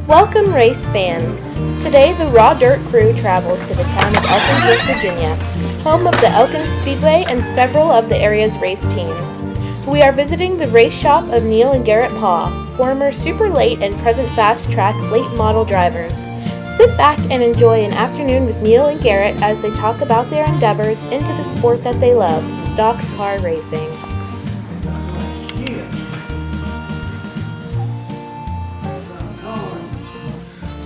Welcome race fans. Today the Raw Dirt crew travels to the town of Elkins, West Virginia, home of the Elkins Speedway and several of the area's race teams. We are visiting the race shop of Neal and Garrett Paugh, former super late and present fast track late model drivers. Sit back and enjoy an afternoon with Neal and Garrett as they talk about their endeavors into the sport that they love, stock car racing.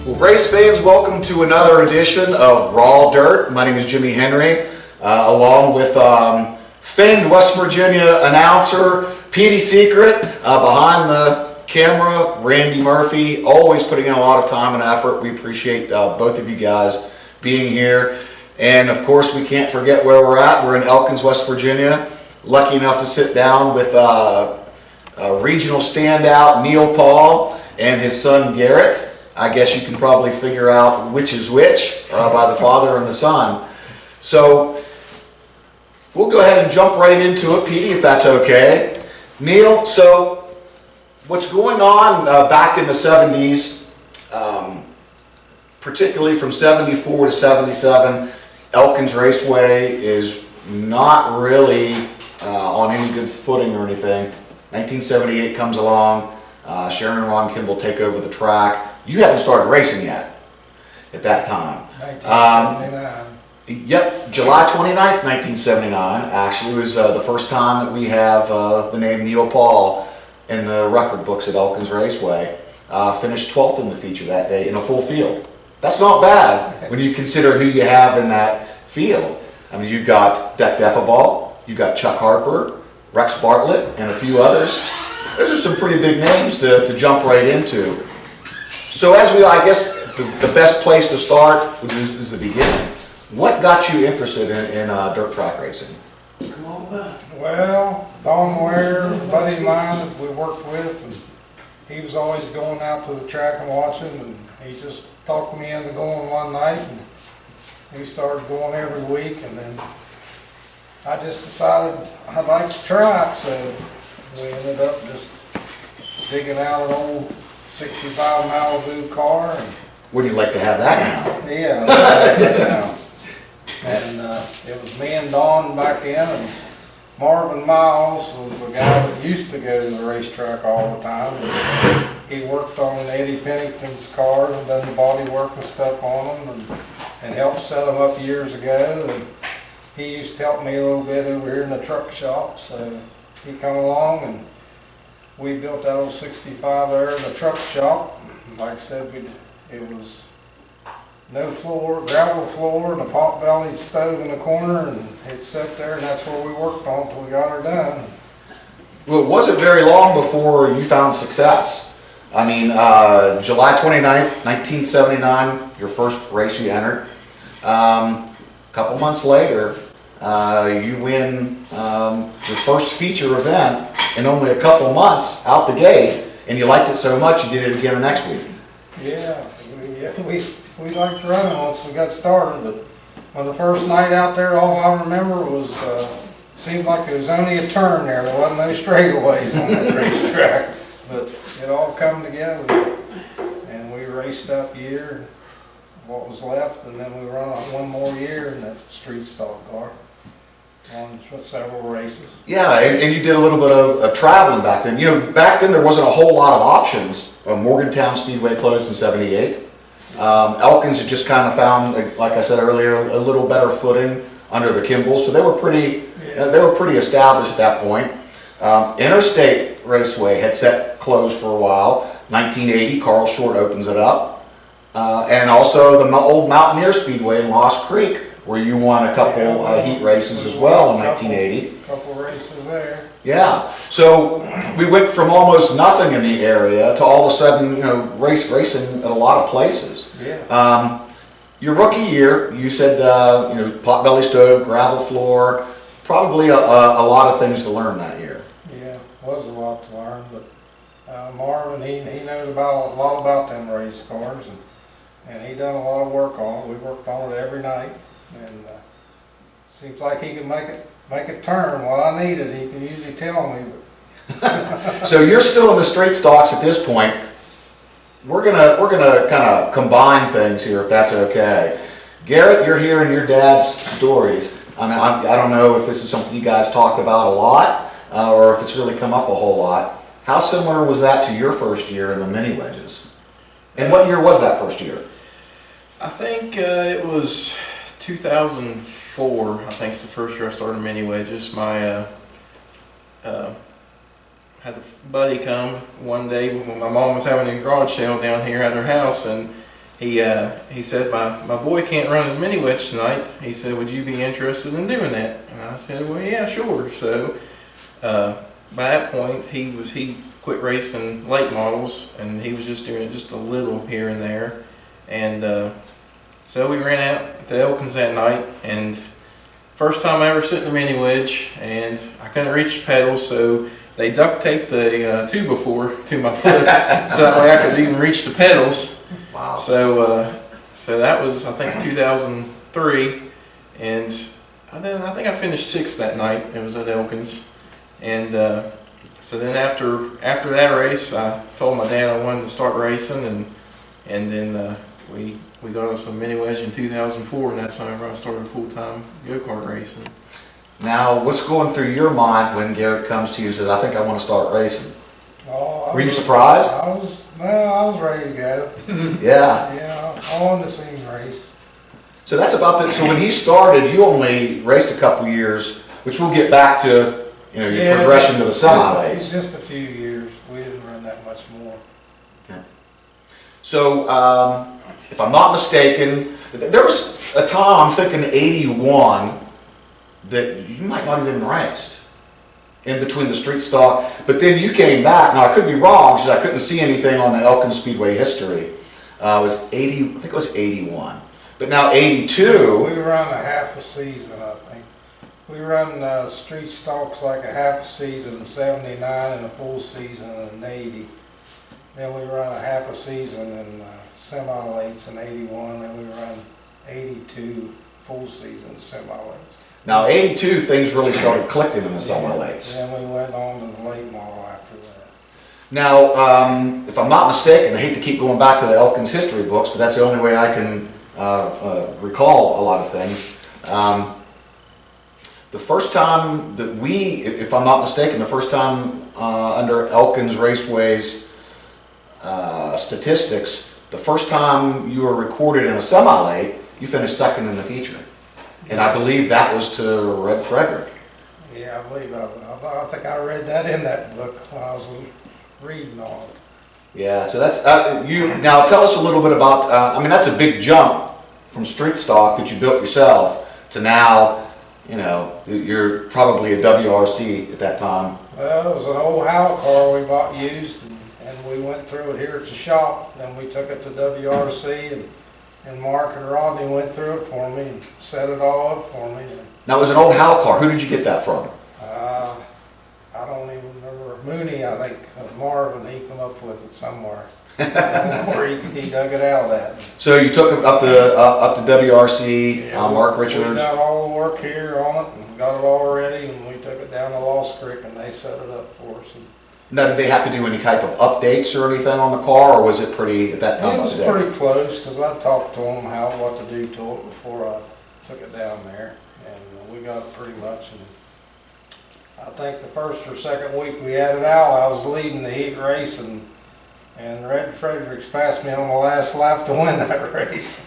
Well, race fans, welcome to another edition of Raw Dirt. My name is Jimmy Henry, along with famed West Virginia announcer Petey Secret, behind the camera, Randy Murphy, always putting in a lot of time and effort. We appreciate both of you guys being here. And of course, we can't forget where we're at. We're in Elkins, West Virginia. Lucky enough to sit down with a regional standout, Neal Paugh, and his son, Garrett. I guess you can probably figure out which is which by the father and the son. So we'll go ahead and jump right into it, Petey, if that's okay. Neal, so what's going on back in the 70s, particularly from 74 to 77, Elkins Raceway is not really on any good footing or anything. 1978 comes along, Sharon and Ron Kimball take over the track. You haven't started racing yet at that time. 1979. Yep, July 29th, 1979 actually was the first time that we have the name Neal Paugh in the record books at Elkins Raceway. Finished 12th in the feature that day in a full field. That's not bad when you consider who you have in that field. I mean, you've got Deck Defaball, you've got Chuck Harper, Rex Bartlett, and a few others. Those are some pretty big names to jump right into. So I guess the best place to start is the beginning. What got you interested in dirt track racing? Come on back. Well, Don Ware, a buddy of mine that we worked with, and he was always going out to the track and watching, and he just talked me into going one night, and we started going every week, and then I just decided I'd like to try it, so we ended up just digging out an old 65 Malibu car. And Would you like to have that now? yeah. And it was me and Don back in, and Marvin Miles was the guy that used to go to the racetrack all the time. And he worked on Eddie Pennington's cars and done the body work and stuff on them, and helped set them up years ago. And he used to help me a little bit over here in the truck shop, so he come along and we built that old 65 there in the truck shop. Like I said, it was no floor, gravel floor, and a pot-bellied stove in the corner, and it sat there, and that's where we worked on until we got her done. Well, it wasn't very long before you found success. I mean, July 29th, 1979, your first race you entered. A couple months later, you win your first feature event in only a couple months out the gate, and you liked it so much you did it again the next week. Yeah, we liked running once we got started, but on the first night out there, all I remember was seemed like there was only a turn there. There wasn't no straightaways on that racetrack, but it all come together, and we raced up year, what was left, and then we run one more year in that street stock car. On several races. Yeah, and you did a little bit of traveling back then. You know, back then there wasn't a whole lot of options. Morgantown Speedway closed in '78. Elkins had just kind of found, like I said earlier, a little better footing under the Kimballs, so they were pretty established at that point. Interstate Raceway had set closed for a while. 1980, Carl Short opens it up, and also the old Mountaineer Speedway in Lost Creek, where you won a couple heat races as well in 1980. Couple races there. Yeah, so we went from almost nothing in the area to all of a sudden, you know, racing at a lot of places. Yeah. Your rookie year, you said, you know, potbelly stove, gravel floor, probably a lot of things to learn that year. Yeah, was a lot to learn, but Marvin, he knows a lot about them race cars, and he done a lot of work on it. We worked on it every night. And seems like he could make it turn. What I needed, he can usually tell me. So you're still in the straight stocks at this point. we're gonna kind of combine things here, if that's okay. Garrett, you're hearing your dad's stories. I mean, I don't know if this is something you guys talk about a lot, or if it's really come up a whole lot. How similar was that to your first year in the mini wedges? And what year was that first year? I think it was 2004. I think it's the first year I started mini wedges. My had a buddy come one day when my mom was having a garage sale down here at her house, and he said, my boy can't run his mini wedge tonight. He said, would you be interested in doing that? And I said, well, yeah, sure. So by that point, he quit racing late models, and he was just doing it just a little here and there. And so we ran out to Elkins that night, and first time I ever sit in a mini wedge, and I couldn't reach the pedals, so they duct taped the 2x4 to my foot so that way I could even reach the pedals. Wow. So that was, I think, 2003, and I think I finished 6th that night. It was at Elkins, and so then after that race, I told my dad I wanted to start racing, and then we got us a mini wedge in 2004, and that's whenever I started full-time go-kart racing. Now, what's going through your mind when Garrett comes to you and says, I think I want to start racing? Were you surprised? I was ready to go. Yeah. Yeah, I wanted to see him race. So that's about the, so when he started, you only raced a couple years, which we'll get back to, you know, your progression to the semi-lates. Just a few years. We didn't run that much more. Okay. So, if I'm not mistaken, there was a time, I'm thinking 81, that you might not have even raced in between the street stock, but then you came back. Now I could be wrong because I couldn't see anything on the Elkins Speedway history. It was 80, I think it was 81, but now 82. We run a half a season, I think. We run street stocks like a half a season in 79 and a full season in 80. Then we run a half a season in semi-lates in 81, and we run 82 full season semi-lates. Now 82, things really started clicking in the semi-lates. Then we went on to the late model after that. Now, if I'm not mistaken, I hate to keep going back to the Elkins history books, but that's the only way I can recall a lot of things. The first time that we, if I'm not mistaken, the first time under Elkins Raceway's statistics, the first time you were recorded in a semi-late, you finished second in the feature. And I believe that was to Red Frederick. Yeah, I believe I think I read that in that book when I was reading on it. Yeah, so that's, you, now tell us a little bit about, I mean, that's a big jump from street stock that you built yourself to now, you know, you're probably a WRC at that time. Well, it was an old Howell car we bought used, and we went through it here at the shop. Then we took it to WRC, and Mark and Rodney went through it for me and set it all up for me. Now, it was an old Howell car. Who did you get that from? I don't even remember. Mooney, I think, Marvin, he come up with it somewhere. Where he dug it out at. So you took it up to WRC, Yeah, Mark Richards? We got all the work here on it and got it all ready, and we took it down to Lost Creek and they set it up for us. Now, did they have to do any type of updates or anything on the car, or was it pretty, at that time? It was pretty close, because I talked to them what to do to it before I took it down there, and we got it pretty much. And I think the first or second week we had it out, I was leading the heat race, and Red Fredericks passed me on the last lap to win that race.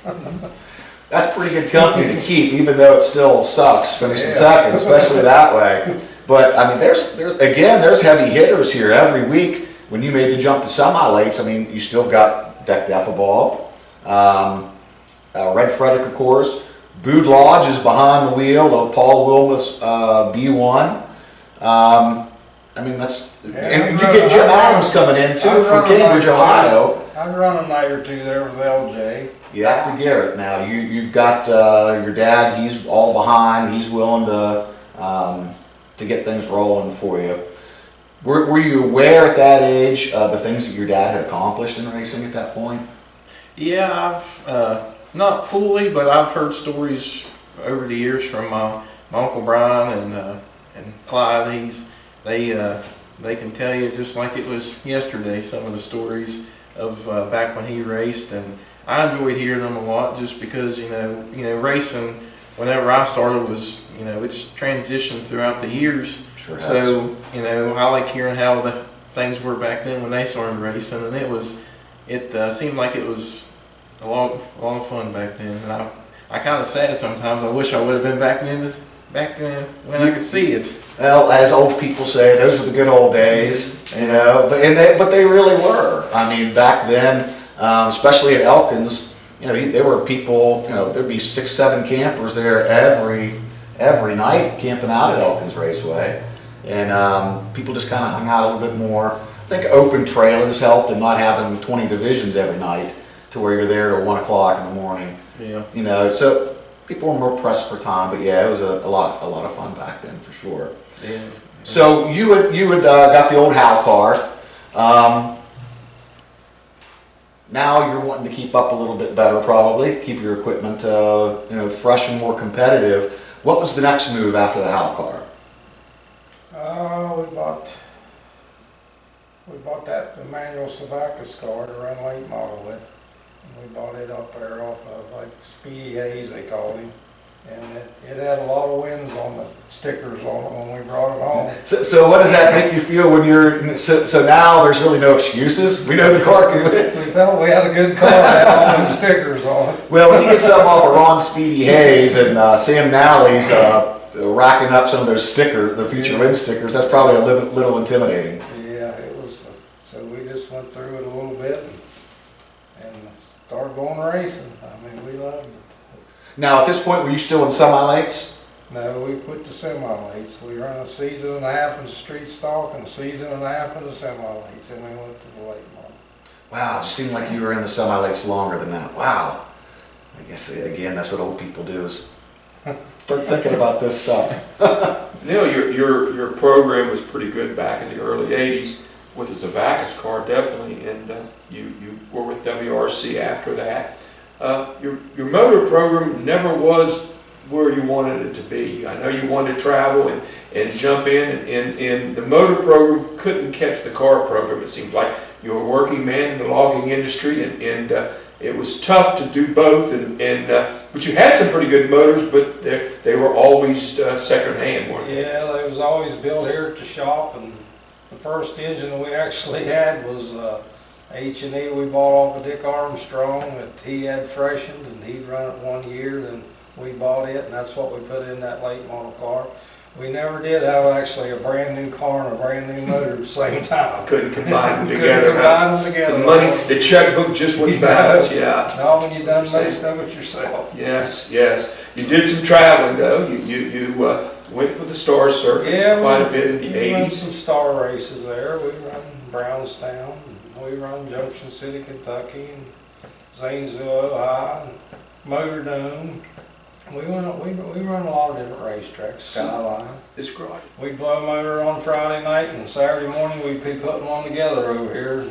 That's pretty good company to keep, even though it still sucks finishing second, especially that way. But I mean, there's heavy hitters here every week. When you made the jump to semi-lates, I mean, you still got Deck Defaball, Red Frederick, of course. Bood Lodge is behind the wheel of Paul Wilmoth's B1. I mean, that's, and you get Jim Adams coming in too from Cambridge, Ohio. I'd run a night or two there with LJ. You have to Garrett now. You've got your dad. He's all behind. He's willing to get things rolling for you. Were you aware at that age of the things that your dad had accomplished in racing at that point? Yeah, I've not fully, but I've heard stories over the years from my Uncle Brian and Clyde. They can tell you just like it was yesterday some of the stories of back when he raced, and I enjoyed hearing them a lot just because racing. Whenever I started was it's transitioned throughout the years. Sure has. So I like hearing how the things were back then when they started racing, and it seemed like it was a lot of fun back then. And I kind of sad sometimes. I wish I would have been back then when I could see it. Well, as old people say, those were the good old days, but they really were. I mean, back then, especially at Elkins, there were people, there'd be 6, 7 campers there every night camping out at Elkins Raceway, and people just kind of hung out a little bit more. I think open trailers helped in not having 20 divisions every night to where you're there till 1 o'clock in the morning. Yeah. So people were more pressed for time, but yeah, it was a lot of fun back then for sure. Yeah. So you had got the old Hal car. Now you're wanting to keep up a little bit better, probably keep your equipment fresh and more competitive. What was the next move after the Hal car? We bought that Emmanuel Sabacus car to run late model with. And we bought it up there off of like Speedy Hayes, they called him. And it had a lot of wins on the stickers on it when we brought it home. So what does that make you feel when you're, so now there's really no excuses? We know the car can win. We felt we had a good car that had all the stickers on it. Well, when you get something off of Ron Speedy Hayes and Sam Nally's racking up some of those stickers, the future win stickers, that's probably a little intimidating. Yeah, it was. So we just went through it a little bit and started going racing. I mean, we loved it. Now, at this point, were you still in semi-lates? No, we quit the semi-lates. We ran a season and a half in the street stock and a season and a half in the semi-lates, and we went to the late model. Wow, it seemed like you were in the semi-lates longer than that. Wow. I guess, again, that's what old people do, is start thinking about this stuff. Neal, your program was pretty good back in the early 80s with the Zavakis car, definitely, and you were with WRC after that. Your motor program never was where you wanted it to be. I know you wanted to travel and jump in, and the motor program couldn't catch the car program. It seemed like you were a working man in the logging industry, and it was tough to do both. But you had some pretty good motors, but they were always second hand, weren't they? Yeah, they was always built here at the shop, and the first engine that we actually had was H&E we bought off of Dick Armstrong that he had freshened, and he'd run it 1 year, then we bought it, and that's what we put in that late model car. We never did have actually a brand new car and a brand new motor at the same time. Couldn't combine them together. Couldn't combine them together. The money, the checkbook just wouldn't balance, yeah. No, when you done most of it yourself. Yes. You did some traveling though. You went with the Star Circuits quite a bit in the 80s. We run some star races there. We run Brownstown. We run Junction City, Kentucky, and Zanesville, Ohio, and Motor Dome. We run a lot of different racetracks. Skyline. Describe. We'd blow a motor on Friday night, and Saturday morning we'd be putting one together over here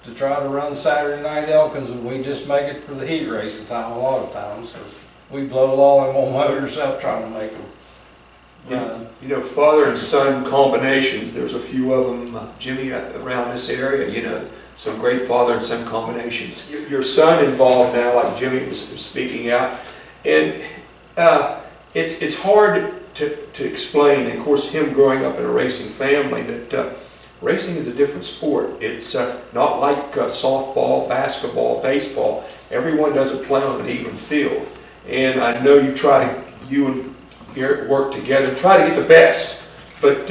to try to run Saturday night Elkins, and we just make it for the heat racing time a lot of times. So we blow all them old motors up trying to make them run. You know, father and son combinations, there's a few of them, Jimmy, around this area, some great father and son combinations. Your son involved now, like Jimmy was speaking out, and it's hard to explain, and of course him growing up in a racing family, that racing is a different sport. It's not like softball, basketball, baseball. Everyone doesn't play on an even field, and I know you and Garrett work together and try to get the best, but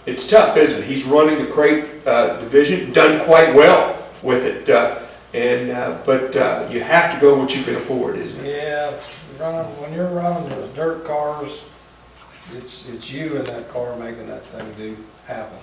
it's tough, isn't it? He's running the crate division, done quite well with it, but you have to go what you can afford, isn't it? Yeah, when you're running the dirt cars, it's you in that car making that thing happen.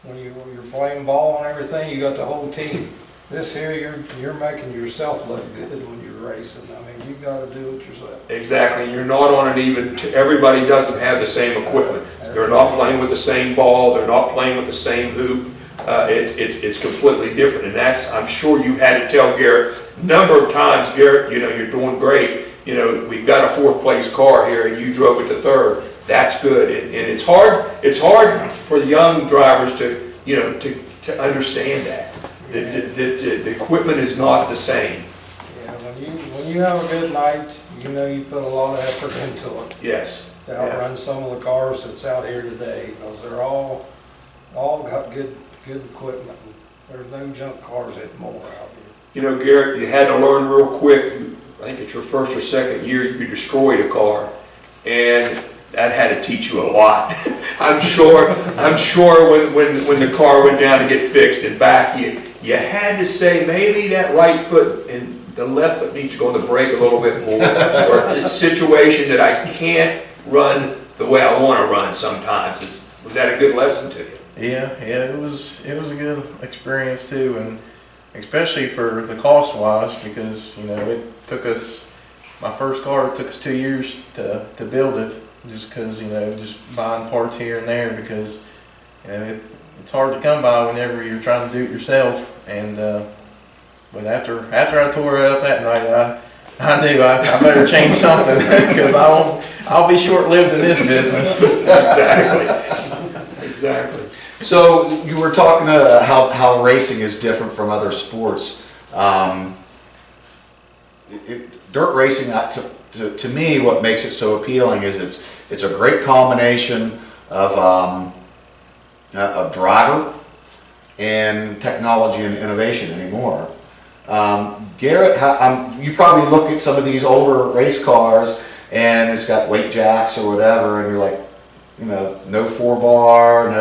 And when you're playing ball and everything, you got the whole team. This here, you're making yourself look good when you're racing. I mean, you got to do it yourself. Exactly. You're not on an even. Everybody doesn't have the same equipment. They're not playing with the same ball. They're not playing with the same hoop. It's completely different, and that's. I'm sure you had to tell Garrett a number of times. Garrett, you're doing great. We've got a 4th place car here, and you drove it to 3rd. That's good, and it's hard. It's hard for the young drivers to understand that. The equipment is not the same. Yeah, when you have a good night, you know you put a lot of effort into it Yes. to outrun some of the cars that's out here today, because they're all got good equipment. There's no junk cars anymore out here. You know, Garrett, you had to learn real quick. I think it's your first or second year you destroyed a car, and that had to teach you a lot. I'm sure when the car went down to get fixed and back, you had to say maybe that right foot and the left foot needs to go on the brake a little bit more, or a situation that I can't run the way I want to run sometimes. Was that a good lesson to you? Yeah, it was a good experience too, and especially for the cost wise, because it took us, my first car, it took us 2 years to build it, just because just buying parts here and there, because it's hard to come by whenever you're trying to do it yourself. And but after I tore it up that night, I knew I better change something, because I'll be short-lived in this business. Exactly. So you were talking how racing is different from other sports. Dirt racing, to me, what makes it so appealing is it's a great combination of driver and technology and innovation anymore. Garrett, you probably look at some of these older race cars and it's got weight jacks or whatever, and you're like, no 4-bar,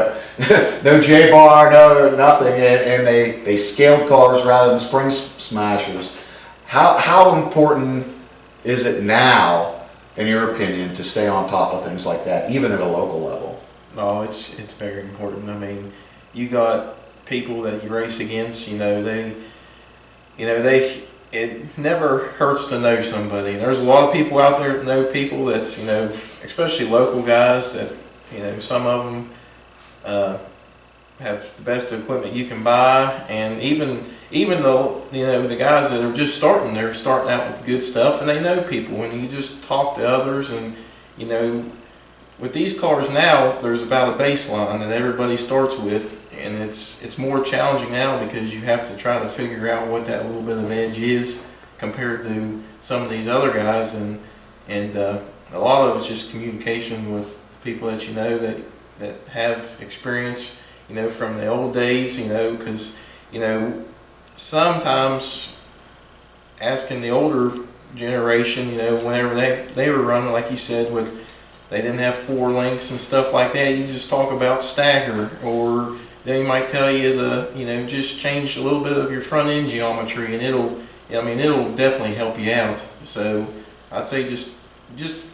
no J-bar, no nothing, and they scaled cars rather than spring smashers. How important is it now, in your opinion, to stay on top of things like that, even at a local level? Oh, it's very important. I mean, you got people that you race against. It never hurts to know somebody. There's a lot of people out there that know people that's especially local guys that some of them have the best equipment you can buy, and even though the guys that are just starting, they're starting out with the good stuff, and they know people, and you just talk to others. And with these cars now, there's about a baseline that everybody starts with, and it's more challenging now because you have to try to figure out what that little bit of edge is compared to some of these other guys, and a lot of it's just communication with the people that that have experience from the old days, because sometimes asking the older generation, whenever they were running, like you said, they didn't have 4 links and stuff like that, you just talk about stagger, or they might tell you just change a little bit of your front end geometry, and it'll definitely help you out. So I'd say just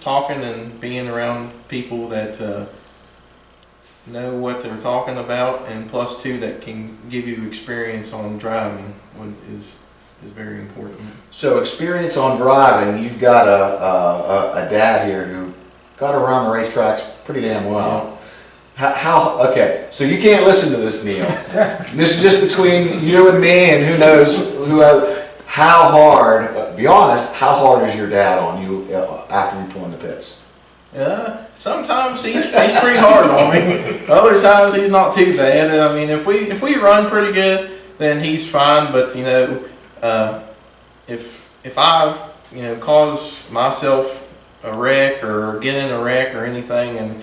talking and being around people that know what they're talking about, and plus 2 that can give you experience on driving is very important. So experience on driving, you've got a dad here who got around the racetracks pretty damn well. Okay, so you can't listen to this, Neal. This is just between you and me, and who knows how hard, be honest, how hard is your dad on you after you pull in the pits? Sometimes he's pretty hard on me. Other times he's not too bad. I mean, if we run pretty good, then he's fine. But if I cause myself a wreck or get in a wreck or anything, and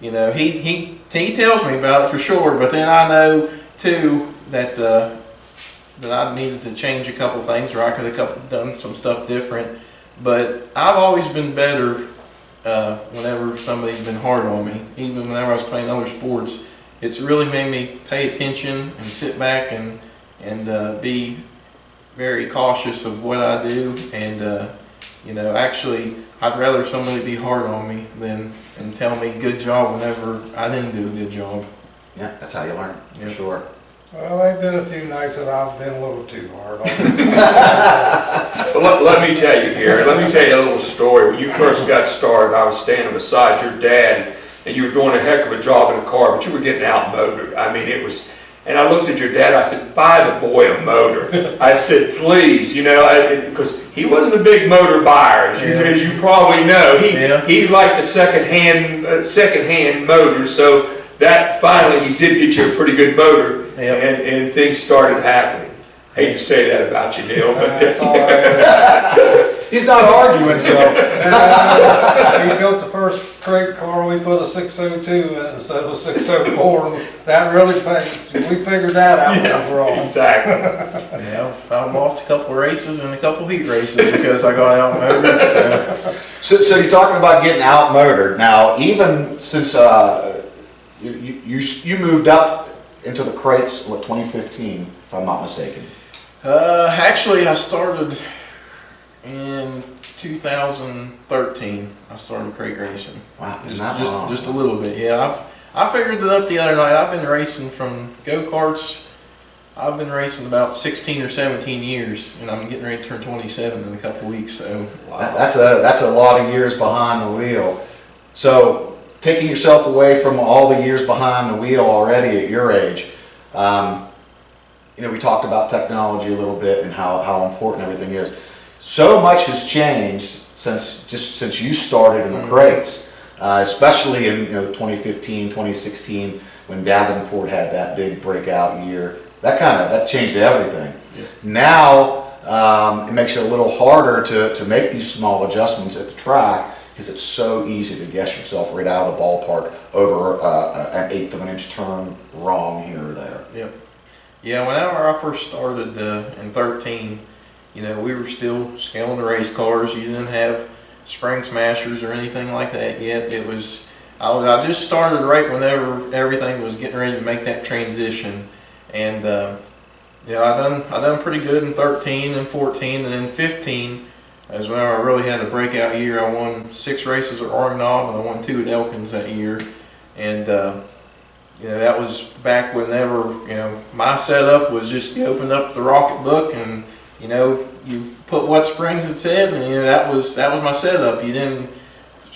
he tells me about it for sure. But then I know too that I needed to change a couple things, or I could have done some stuff different. But I've always been better whenever somebody's been hard on me. Even whenever I was playing other sports, it's really made me pay attention and sit back and be very cautious of what I do. And actually, I'd rather somebody be hard on me and tell me good job whenever I didn't do a good job. Yeah, that's how you learn, for sure. Well, there've been a few nights that I've been a little too hard on Well, let me tell you, Garrett, let me tell you a little story. When you first got started, I was standing beside your dad, and you were doing a heck of a job in the car, but you were getting outmotored. I mean, it was, and I looked at your dad, I said, buy the boy a motor. I said, please, because he wasn't a big motor buyer, as you probably know. He liked the second-hand motors, so that finally he did get you a pretty good motor, and things started happening. Hate to say that about you, Neal, but That's all right. He's not arguing, so. He built the first crate car, we put a 602 in it instead of a 604. That really, we figured that out when it was wrong. exactly. Yeah, I've lost a couple of races and a couple of heat races because I got outmotored. So you're talking about getting outmotored. Now, even since you moved up into the crates, what, 2015, if I'm not mistaken? Actually, I started in 2013. I started crate racing. Wow, Just a little bit. Yeah, I figured it up the other night. I've been racing from go-karts. I've been racing about 16 or 17 years, and I'm getting ready to turn 27 in a couple of weeks. So That's a lot of years behind the wheel. So taking yourself away from all the years behind the wheel already at your age, we talked about technology a little bit and how important everything is. So much has changed since you started in the crates, especially in 2015, 2016 when Davenport had that big breakout year. That changed everything. Yeah. Now it makes it a little harder to make these small adjustments at the track because it's so easy to guess yourself right out of the ballpark over an eighth of an inch turn wrong here or there. Yep. Yeah, whenever I first started in 13, we were still scaling the race cars. You didn't have spring smashers or anything like that yet. I just started right whenever everything was getting ready to make that transition. And I done pretty good in 13 and 14, and then 15 is when I really had a breakout year. I won 6 races at Argonaut, and I won 2 at Elkins that year. And that was back whenever my setup was just you opened up the rocket book and you put what springs it said, and that was my setup. You didn't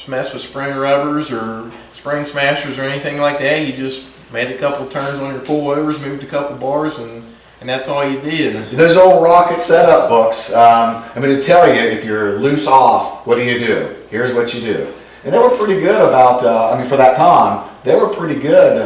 mess with spring rubbers or spring smashers or anything like that. You just made a couple turns on your pullovers, moved a couple bars, and that's all you did. Those old rocket setup books, I'm going to tell you, if you're loose off, what do? Here's what you do. And they were pretty good about, for that time, they were pretty good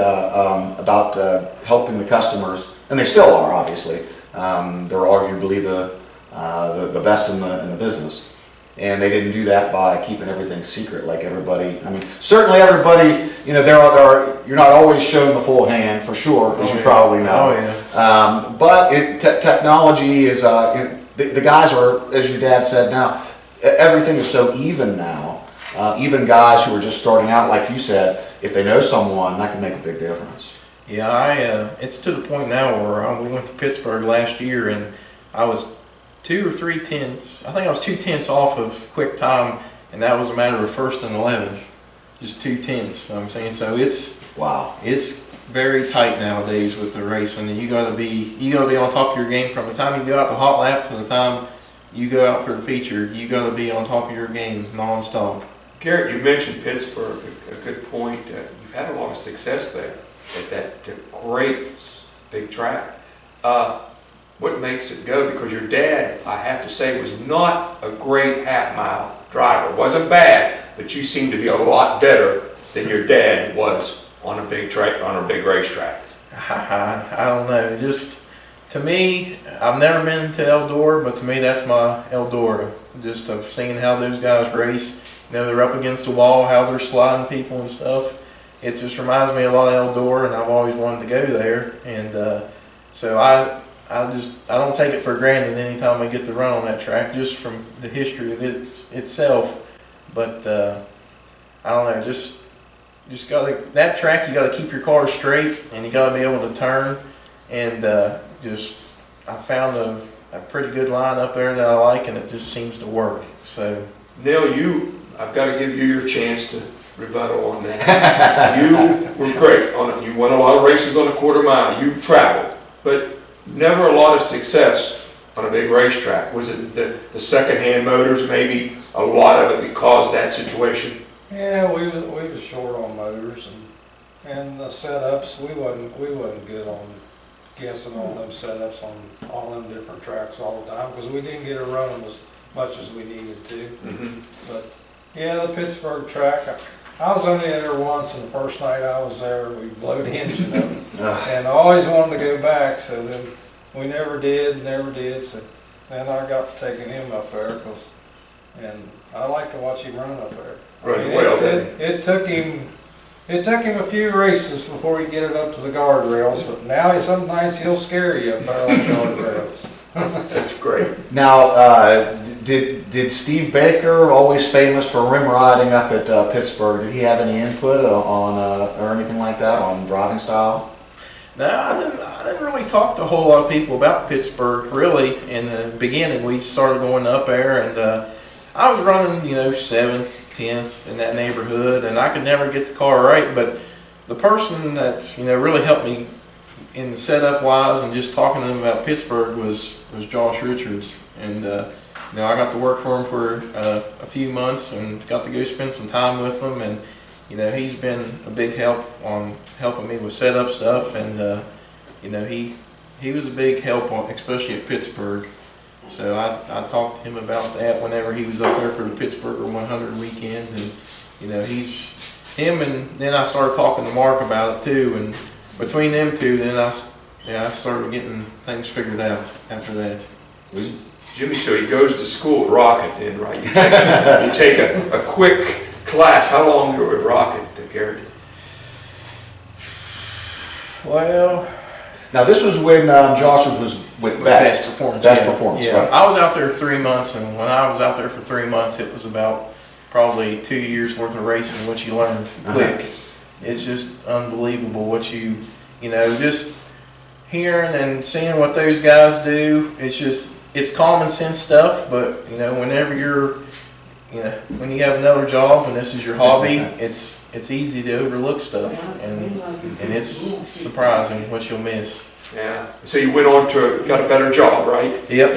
about helping the customers, and they still are, obviously. They're arguably the best in the business. And they didn't do that by keeping everything secret like everybody. Certainly everybody, you're not always shown the full hand for sure, as you probably know. Oh, yeah. But technology is, the guys are, as your dad said now, everything is so even now. Even guys who are just starting out, like you said, if they know someone, that can make a big difference. Yeah, it's to the point now where we went to Pittsburgh last year, and I was 2 or 3 tenths. I think I was 2 tenths off of quick time, and that was a matter of 1st and 11th, just 2 tenths. I'm saying so. It's very tight nowadays with the racing, and you got to be on top of your game from the time you go out the hot lap to the time you go out for the feature. You got to be on top of your game nonstop. Garrett, you mentioned Pittsburgh, a good point. You've had a lot of success there at that great big track. What makes it go? Because your dad, I have to say, was not a great half-mile driver. Wasn't bad, but you seem to be a lot better than your dad was on a big track, on a big racetrack. I don't know. Just to me, I've never been to Eldora, but to me, that's my Eldora. Just of seeing how those guys race. They're up against the wall, how they're sliding people and stuff. It just reminds me a lot of Eldora, and I've always wanted to go there. And so I don't take it for granted anytime I get to run on that track, just from the history of it itself. But I don't know, just that track, you got to keep your car straight, and you got to be able to turn. And I found a pretty good line up there that I like, and it just seems to work. So Neal, I've got to give you your chance to rebuttal on that. You were great. You won a lot of races on a quarter mile. You traveled, but never a lot of success on a big racetrack. Was it the second-hand motors, maybe a lot of it because of that situation? Yeah, we was short on motors and the setups. We wasn't good on guessing on them setups on all them different tracks all the time because we didn't get to run them as much as we needed to. But yeah, the Pittsburgh track. I was only there once, and the first night I was there, we blew the engine up, and I always wanted to go back. So then we never did. So then I got to taking him up there and I like to watch him run up there. Runs well, doesn't he? It took him a few races before he get it up to the guardrails, but now sometimes he'll scare you up there on the guardrails. That's great. Now, did Steve Baker, always famous for rim riding up at Pittsburgh, did he have any input on or anything like that on driving style? No, I didn't really talk to a whole lot of people about Pittsburgh, really. In the beginning, we started going up there, and I was running, 7th, 10th in that neighborhood, and I could never get the car right. But the person that's, really helped me in the setup wise and just talking to them about Pittsburgh was Josh Richards. And, I got to work for him for a few months and got to go spend some time with him. And, he's been a big help on helping me with setup stuff. And, he was a big help on, especially at Pittsburgh. So I talked to him about that whenever he was up there for the Pittsburgh 100 weekend, and he's him, and then I started talking to Mark about it too, and between them two, then I started getting things figured out after that. Jimmy, so he goes to school at Rocket then, right? You take a quick class. How long were you at Rocket, Garrett? Well, now this was when Joshua was with Best Performance. Best Performance, yeah. right? I was out there 3 months, and when I was out there for 3 months, it was about probably 2 years worth of racing, what you learned quick. It's just unbelievable what just hearing and seeing what those guys do. It's common sense stuff, but whenever when you have another job and this is your hobby, it's easy to overlook stuff, and it's surprising what you'll miss. Yeah. So you went on got a better job, right? Yep.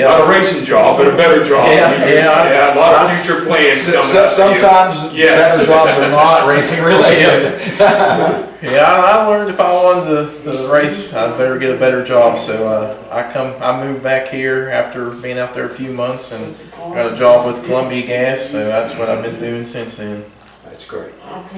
Not a racing job, but a better job. Yeah. A lot of future plans. Sometimes Yes. better jobs are not racing related. I learned if I wanted to race, I'd better get a better job. So I moved back here after being out there a few months and got a job with Columbia Gas. So that's what I've been doing since then. That's great.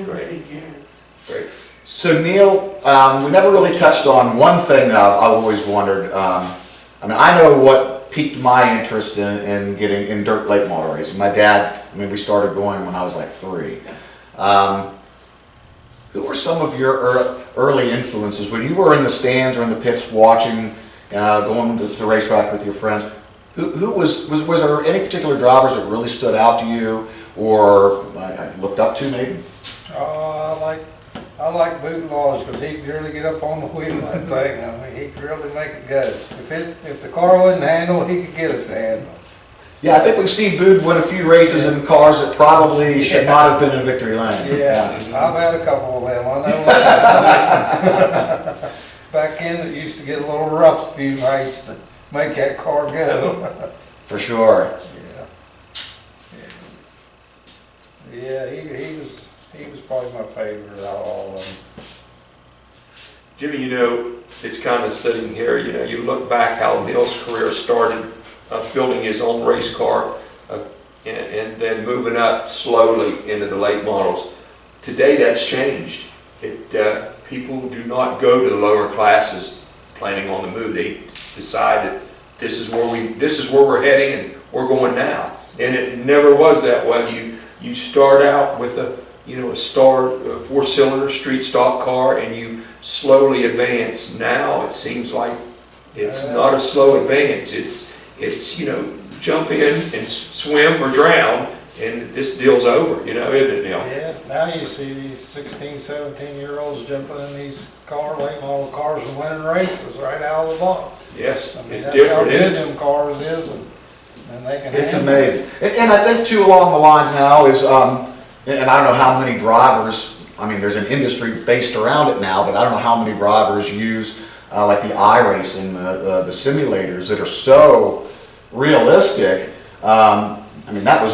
Great. So Neal, we never really touched on one thing I've always wondered. I know what piqued my interest in getting in dirt late model racing. My dad, we started going when I was like 3. Who were some of your early influences when you were in the stands or in the pits watching, going to the racetrack with your friends? Who was there any particular drivers that really stood out to you or looked up to maybe? I like Boot Laws because he could really get up on the wheel that thing. He could really make it go. If the car wouldn't handle, he could get it to handle. Yeah, I think we've seen Boot win a few races in cars that probably should not have been in victory lane. Yeah, I've had a couple of them. I know that. Back in, it used to get a little rough speed race to make that car go. For sure. Yeah, he was probably my favorite out of all of them. Jimmy, it's kind of sitting here, you look back how Neal's career started building his own race car and then moving up slowly into the late models. Today that's changed. People do not go to the lower classes planning on the move. They decide that this is where we're heading and we're going now. And it never was that way. You start out with a 4-cylinder street stock car and you slowly advance. Now it seems like it's not a slow advance. It's jump in and swim or drown and this deal's over, isn't it, Neal? Yeah, now you see these 16, 17-year-olds jumping in these late model cars and winning races right out of the box. Yes, that's how good them cars is, and they can It's handle amazing. And I think too along the lines now is, and I don't know how many drivers, there's an industry based around it now, but I don't know how many drivers use like the iRacing, the simulators that are so realistic. That was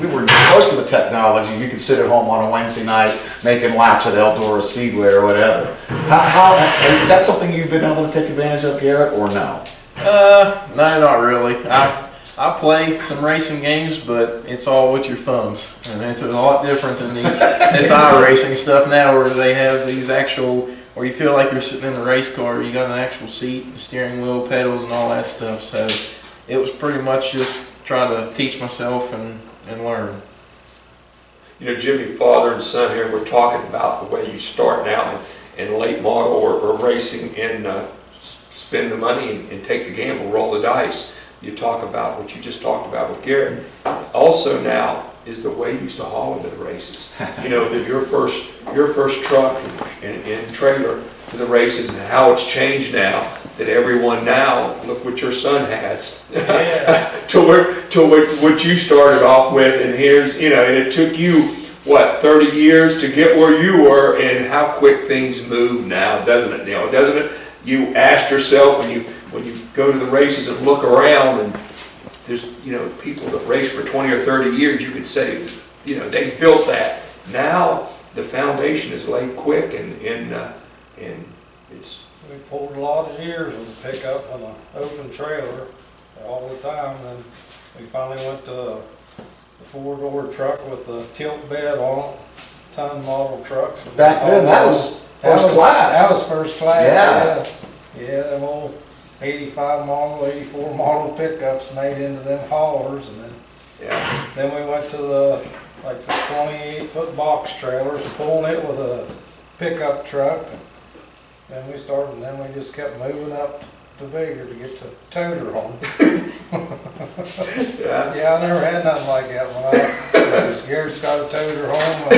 we were close to the technology. You could sit at home on a Wednesday night making laps at Eldora Speedway or whatever. Is that something you've been able to take advantage of, Garrett, or no? No, not really. I play some racing games, but it's all with your thumbs, and it's a lot different than this iRacing stuff now, where they have these actual, where you feel like you're sitting in a race car. You got an actual seat, steering wheel, pedals, and all that stuff. So it was pretty much just try to teach myself and learn. You know, Jimmy, father and son here, we're talking about the way you start now in late model or racing and spend the money and take the gamble, roll the dice. You talk about what you just talked about with Garrett. Also now is the way you used to haul into the races. You know, that your first truck and trailer to the races, and how it's changed now. That everyone now, look what your son has. Yeah. to what you started off with, and here's, you know, and it took you, what, 30 years to get where you were, and how quick things move now, doesn't it, Neal? Doesn't it? You asked yourself when you go to the races and look around, and there's, you know, people that race for 20 or 30 years, you could say, you know, they built that. Now the foundation is laid quick, and it's. We pulled a lot of years with a pickup and an open trailer all the time, and then we finally went to the four-door truck with a tilt bed on it, ton model trucks. Back then, that was first class. That was first class, Yeah. yeah. Them old 85 model, 84 model pickups made into them haulers, and then we went to the 28-foot box trailers, pulling it with a pickup truck. Then we started, and then we just kept moving up to bigger to get to toter home. Yeah, I never had nothing like that when Garrett's got a toter home and a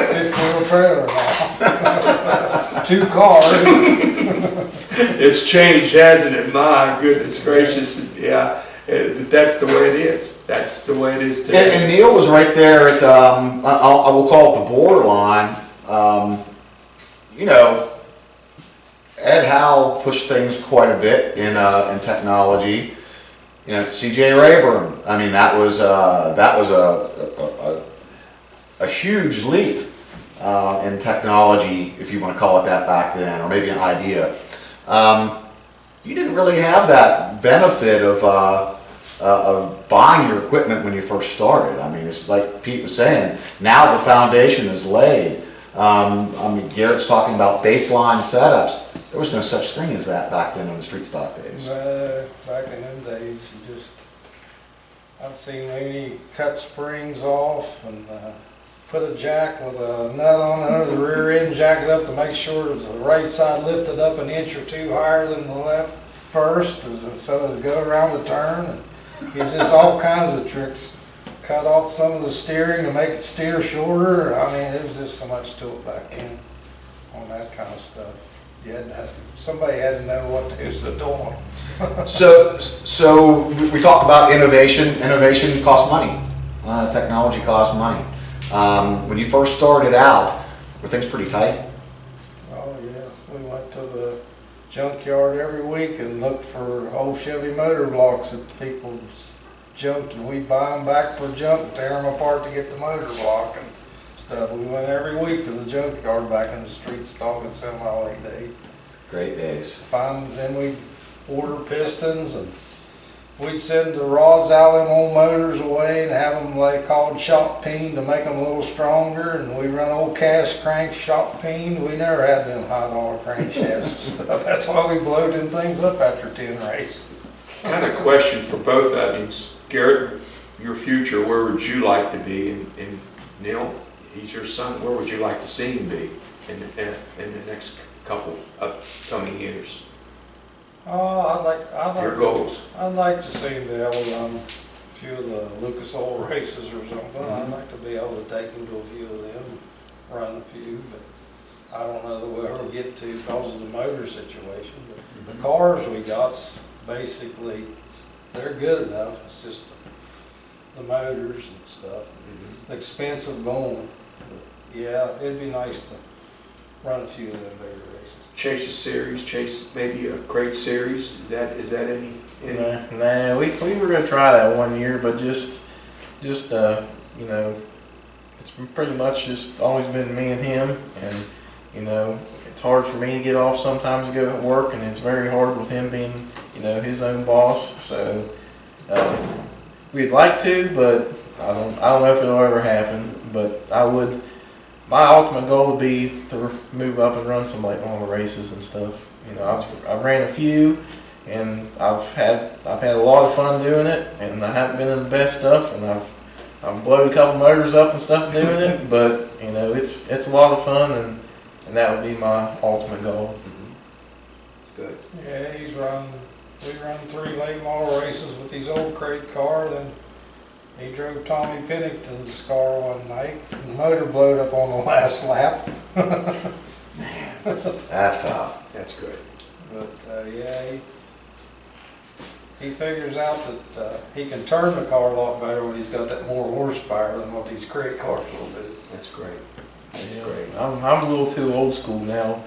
fifth-wheel trailer now. 2 cars. It's changed, hasn't it? My goodness gracious, yeah. But that's the way it is. That's the way it is today. And Neal was right there at I will call it the borderline. You know, Ed Howell pushed things quite a bit in technology. You know, C.J. Rayburn. I mean, that was a huge leap in technology, if you want to call it that back then, or maybe an idea. You didn't really have that benefit of buying your equipment when you first started. I mean, it's like Pete was saying. Now the foundation is laid. I mean, Garrett's talking about baseline setups. There was no such thing as that back then in the street stock days. Back in them days, I've seen Mooney cut springs off and put a jack with a nut on it, the rear end jack it up to make sure the right side lifted up an inch or 2 higher than the left first, so it'd go around the turn. And he just all kinds of tricks. Cut off some of the steering to make it steer shorter. I mean, it was just so much to it back then on that kind of stuff. Somebody had to know what they was doing. So we talked about innovation. Innovation costs money. Technology costs money. When you first started out, were things pretty tight? Oh yeah, we went to the junkyard every week and looked for old Chevy motor blocks that people junked, and we'd buy them back for junk and tear them apart to get the motor block and stuff. We went every week to the junkyard back in the street stock in semi-late days. Great days. Then we'd order pistons, and we'd send the rods out of them old motors away and have them called shop peened to make them a little stronger, and we run old cast crank shop peened. We never had them high dollar crankshafts and stuff. That's why we blowed them things up after 10 races. Kind of question for both of you. Garrett, your future, where would you like to be? And Neal, he's your son, where would you like to see him be in the next couple upcoming years? Your goals. I'd like to see him be able to run a few of the Lucas Oil races or something. I'd like to be able to take him to a few of them and run a few, but I don't know that we'll ever get to because of the motor situation. But the cars we got's basically, they're good enough. It's just the motors and stuff. Expensive going. But yeah, it'd be nice to run a few of them bigger races. Chase a series, chase maybe a great series. Is that any? Nah, we were gonna try that one year, but just you know, it's pretty much just always been me and him, and you know, it's hard for me to get off sometimes to go to work, and it's very hard with him being, you know, his own boss. So we'd like to, but I don't know if it'll ever happen. But my ultimate goal would be to move up and run some late model races and stuff. You know, I've ran a few, and I've had a lot of fun doing it, and I haven't been in the best stuff, and I've blown a couple motors up and stuff doing it, but you know, it's a lot of fun, and that would be my ultimate goal. Good. Yeah, we run 3 late model races with his old crate car. Then he drove Tommy Pennington's car one night, and the motor blowed up on the last lap. Man, that's tough. That's good. But yeah, he figures out that he can turn the car a lot better when he's got that more horsepower than what these crate cars will do. That's great. That's Yeah, great. I'm a little too old school now,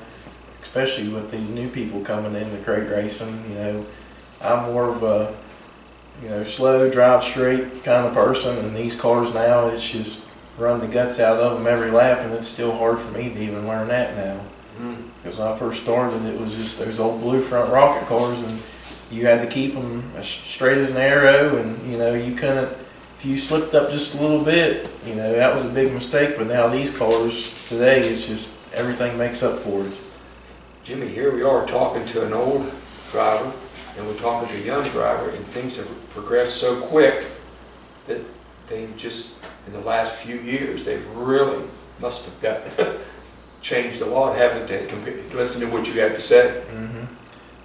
especially with these new people coming in the crate racing. You know, I'm more of a, you know, slow, drive straight kind of person, and these cars now, it's just run the guts out of them every lap, and it's still hard for me to even learn that now. Because when I first started, it was just those old blue front rocket cars, and you had to keep them as straight as an arrow, and you know, you couldn't, if you slipped up just a little bit, you know, that was a big mistake. But now these cars today, it's just everything makes up for it. Jimmy, here we are talking to an old driver, and we're talking to a young driver, and things have progressed so quick that they've just, in the last few years, they've really must have got changed a lot, haven't they? Listen to what you had to say.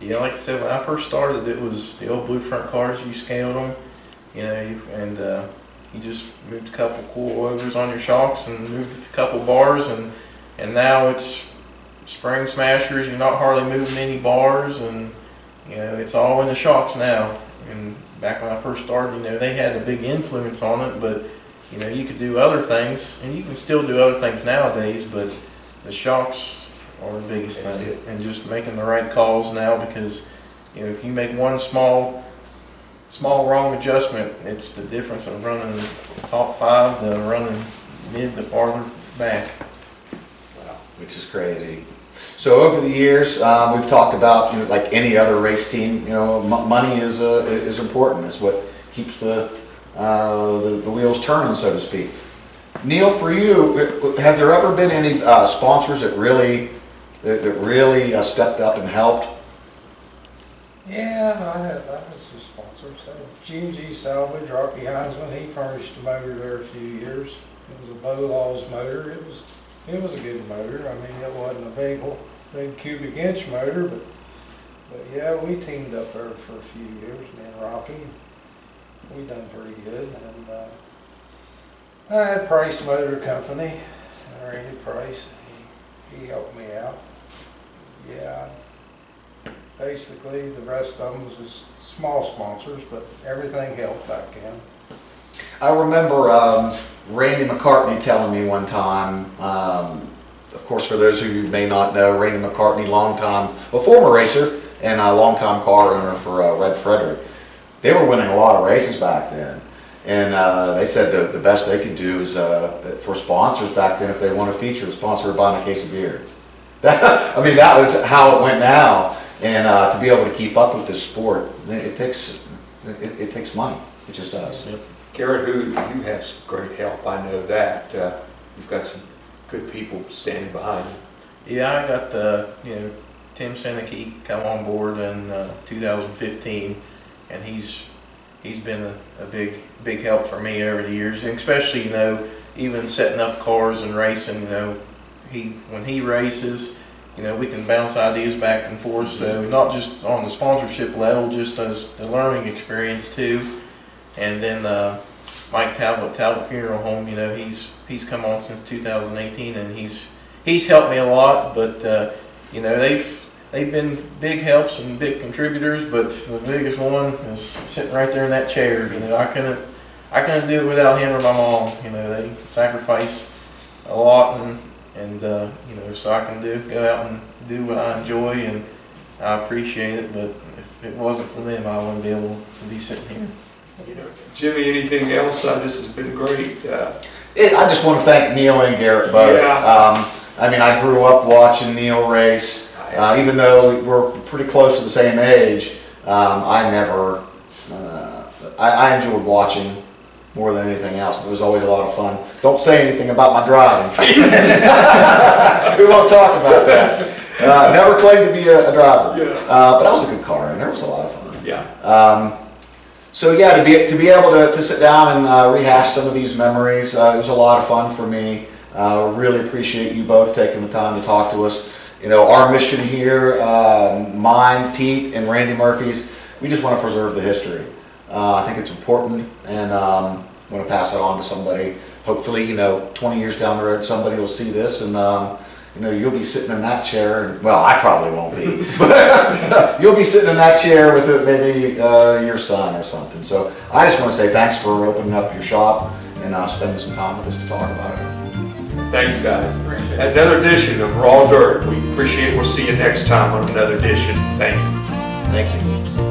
Yeah, like I said, when I first started, it was the old blue front cars. You scaled them, you know, and you just moved a couple coilovers on your shocks and moved a couple bars, and now it's spring smashers. You're not hardly moving any bars, and you know, it's all in the shocks now. And back when I first started, you know, they had a big influence on it, but you know, you could do other things, and you can still do other things nowadays, but the shocks are the biggest That's thing. it. And just making the right calls now, because you know, if you make one small wrong adjustment, it's the difference of running top 5 to running mid to farther back. Wow, which is crazy. So over the years, we've talked about, you know, like any other race team, you know, money is important. It's what keeps the wheels turning, so to speak. Neal, for you, have there ever been any sponsors that really stepped up and helped? Yeah, I had some sponsors. G&G Salvage, Rocky Heinzman, he furnished the motor there a few years. It was a Bolaw's motor. It was a good motor. I mean, it wasn't a big cubic inch motor, but yeah, we teamed up there for a few years, me and Rocky. We done pretty good. And I had Price Motor Company, Randy Price. He helped me out. Yeah. Basically, the rest of them was just small sponsors, but everything helped back then. I remember Randy McCartney telling me one time, of course, for those of you who may not know, Randy McCartney, a former racer and a longtime car owner for Red Frederick. They were winning a lot of races back then. And they said the best they could do is, for sponsors back then, if they want to feature, the sponsor would buy them a case of beer. I mean, that was how it went now. And to be able to keep up with this sport, it takes money. It just does. Yep. Garrett, you have some great help. I know that. You've got some good people standing behind you. Yeah, I got you know, Tim Seneca come on board in 2015, and he's been a big help for me over the years, and especially, you know, even setting up cars and racing. You know, when he races, you know, we can bounce ideas back and forth. So not just on the sponsorship level, just as the learning experience too. And then Mike Talbot Funeral Home, you know, he's come on since 2018, and he's helped me a lot. But you know, they've been big helps and big contributors. But the biggest one is sitting right there in that chair. You know, I couldn't do it without him or my mom. You know, they sacrifice a lot, and you know, so I can go out and do what I enjoy, and I appreciate it. But if it wasn't for them, I wouldn't be able to be sitting here. You know, Jimmy, anything else? This has been great. I just want to thank Neal and Garrett both. Yeah. I mean, I grew up watching Neal race. Even though we're pretty close to the same age, I never I enjoyed watching more than anything else. It was always a lot of fun. Don't say anything about my driving. We won't talk about that. Never claimed to be a driver. Yeah. But that was a good car, and there was a lot of fun. Yeah. So yeah, to be able to sit down and rehash some of these memories, it was a lot of fun for me. Really appreciate you both taking the time to talk to us. You know, our mission here, mine, Pete, and Randy Murphy's, we just want to preserve the history. I think it's important, and I want to pass it on to somebody. Hopefully, 20 years down the road, somebody will see this, and you'll be sitting in that chair. And, well, I probably won't be, but you'll be sitting in that chair with maybe your son or something. So I just want to say thanks for opening up your shop and spending some time with us to talk about it. Thanks, guys. Appreciate it. Another edition of Raw Dirt. We appreciate it. We'll see you next time on another edition. Thank you. Thank you.